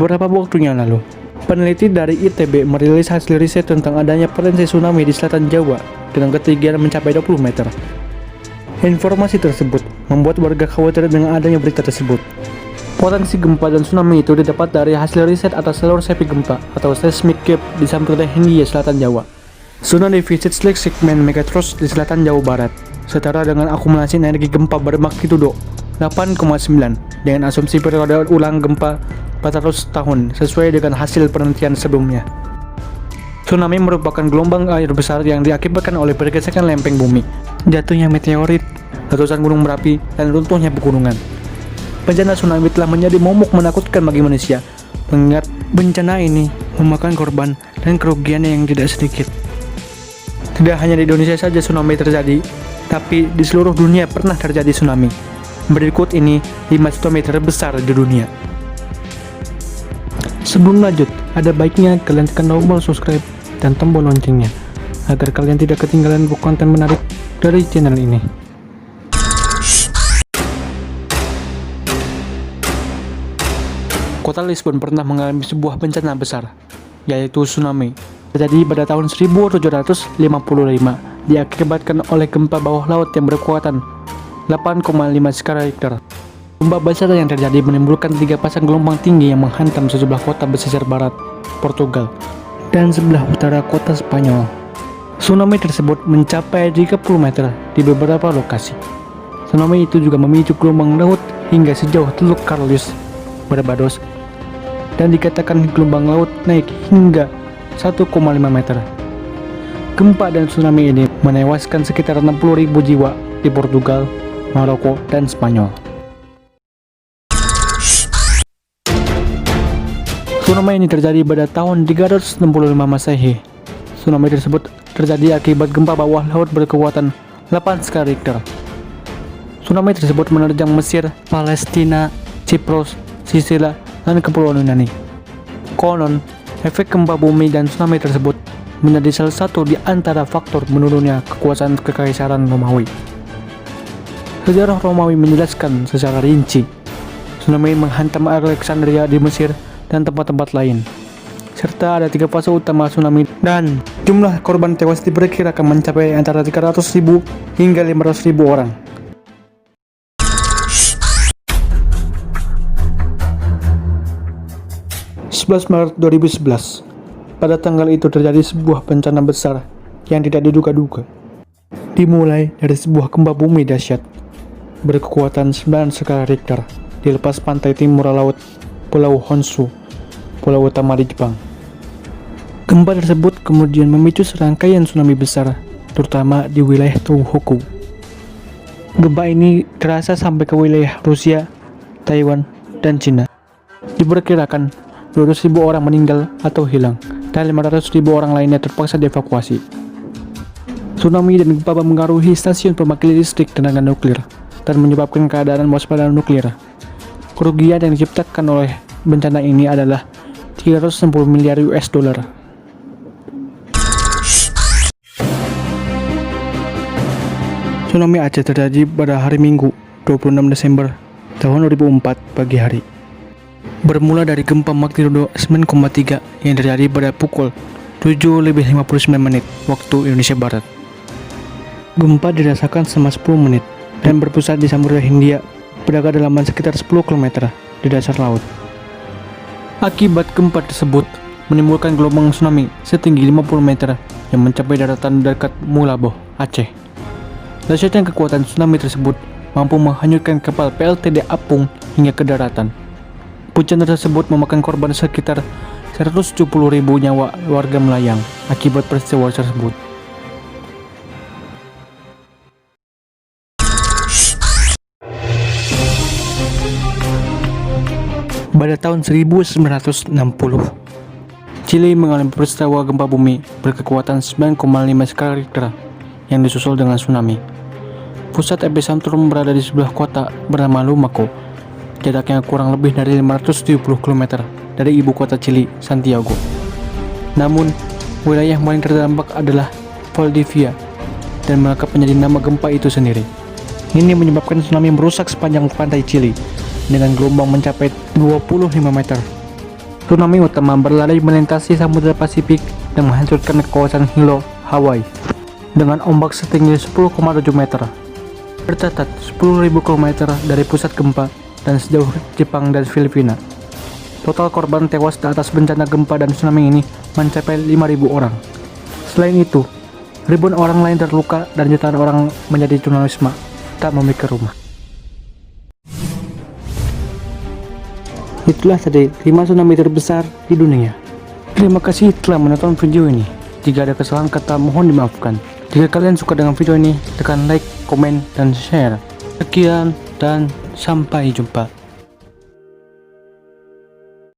Beberapa waktu yang lalu, peneliti dari ITB merilis hasil riset tentang adanya potensi tsunami di selatan Jawa dengan ketinggian mencapai 20 meter. Informasi tersebut membuat warga khawatir dengan adanya berita tersebut. Potensi gempa dan tsunami itu didapat dari hasil riset atas jalur sepi gempa atau seismic gap di Samudra Hindia Selatan Jawa. Tsunami visits Lake segmen Megathrust di selatan Jawa Barat, setara dengan akumulasi energi gempa bermagnitudo 8,9 dengan asumsi periode ulang gempa 400 tahun sesuai dengan hasil penelitian sebelumnya. Tsunami merupakan gelombang air besar yang diakibatkan oleh pergesekan lempeng bumi, jatuhnya meteorit, letusan gunung berapi, dan runtuhnya pegunungan. Bencana tsunami telah menjadi momok menakutkan bagi manusia, mengingat bencana ini memakan korban dan kerugian yang tidak sedikit. Tidak hanya di Indonesia saja tsunami terjadi, tapi di seluruh dunia pernah terjadi tsunami. Berikut ini 5 tsunami terbesar di dunia. Sebelum lanjut, ada baiknya kalian tekan tombol subscribe dan tombol loncengnya, agar kalian tidak ketinggalan konten menarik dari channel ini. Kota Lisbon pernah mengalami sebuah bencana besar, yaitu tsunami. Terjadi pada tahun 1755, diakibatkan oleh gempa bawah laut yang berkekuatan 8,5 skala Richter. Gempa besar yang terjadi menimbulkan 3 pasang gelombang tinggi yang menghantam sejumlah kota pesisir barat Portugal dan sebelah utara kota Spanyol. Tsunami tersebut mencapai 30 meter di beberapa lokasi. Tsunami itu juga memicu gelombang laut hingga sejauh Teluk Carolus, Barbados, dan dikatakan gelombang laut naik hingga 1,5 meter. Gempa dan tsunami ini menewaskan sekitar 60.000 jiwa di Portugal, Maroko, dan Spanyol. Tsunami ini terjadi pada tahun 365 Masehi. Tsunami tersebut terjadi akibat gempa bawah laut berkekuatan 8 skala Richter. Tsunami tersebut menerjang Mesir, Palestina, Siprus, Sisilia, dan Kepulauan Yunani. Konon, efek gempa bumi dan tsunami tersebut menjadi salah satu di antara faktor menurunnya kekuasaan Kekaisaran Romawi. Sejarah Romawi menjelaskan secara rinci, tsunami menghantam Alexandria di Mesir dan tempat-tempat lain, serta ada 3 fase utama tsunami dan jumlah korban tewas diperkirakan mencapai antara 300.000 hingga 500.000 orang. Maret 2011, pada tanggal itu terjadi sebuah bencana besar yang tidak diduga-duga. Dimulai dari sebuah gempa bumi dahsyat berkekuatan 9 skala Richter di lepas pantai timur laut Pulau Honshu, pulau utama di Jepang. Gempa tersebut kemudian memicu serangkaian tsunami besar, terutama di wilayah Tohoku. Gempa ini terasa sampai ke wilayah Rusia, Taiwan, dan Cina. Diperkirakan 200.000 orang meninggal atau hilang, dan 500.000 orang lainnya terpaksa dievakuasi. Tsunami dan gempa mengaruhi stasiun pembangkit listrik tenaga nuklir dan menyebabkan keadaan waspada nuklir. Kerugian yang diciptakan oleh bencana ini adalah 360 miliar US dollar. Tsunami Aceh terjadi pada hari Minggu, 26 Desember tahun 2004 pagi hari. Bermula dari gempa magnitudo 9,3 yang terjadi pada pukul 7:59 waktu Indonesia Barat. Gempa dirasakan selama 10 menit dan berpusat di Samudra Hindia pada kedalaman sekitar 10 km di dasar laut. Akibat gempa tersebut menimbulkan gelombang tsunami setinggi 50 meter yang mencapai daratan dekat Mulaboh, Aceh. Dahsyatnya kekuatan tsunami tersebut mampu menghanyutkan kapal PLTD Apung hingga ke daratan. Bencana tersebut memakan korban sekitar 170.000 nyawa warga melayang akibat peristiwa tersebut. Pada tahun 1960, Chili mengalami peristiwa gempa bumi berkekuatan 9,5 skala Richter yang disusul dengan tsunami. Pusat epicentrum berada di sebuah kota bernama Lumaco, jaraknya kurang lebih dari 570 km dari ibu kota Chili, Santiago. Namun, wilayah yang paling terdampak adalah Valdivia dan melekat menjadi nama gempa itu sendiri. Ini menyebabkan tsunami merusak sepanjang pantai Chili dengan gelombang mencapai 25 meter. Tsunami utama berlari melintasi Samudra Pasifik dan menghancurkan kawasan Hilo, Hawaii dengan ombak setinggi 10,7 meter. Tercatat 10.000 km dari pusat gempa dan sejauh Jepang dan Filipina. Total korban tewas di atas bencana gempa dan tsunami ini mencapai 5.000 orang. Selain itu, ribuan orang lain terluka dan jutaan orang menjadi tunawisma, tak memiliki rumah. Itulah tadi 5 tsunami terbesar di dunia. Terima kasih telah menonton video ini. Jika ada kesalahan kata mohon dimaafkan. Jika kalian suka dengan video ini, tekan like, komen, dan share. Sekian dan sampai jumpa.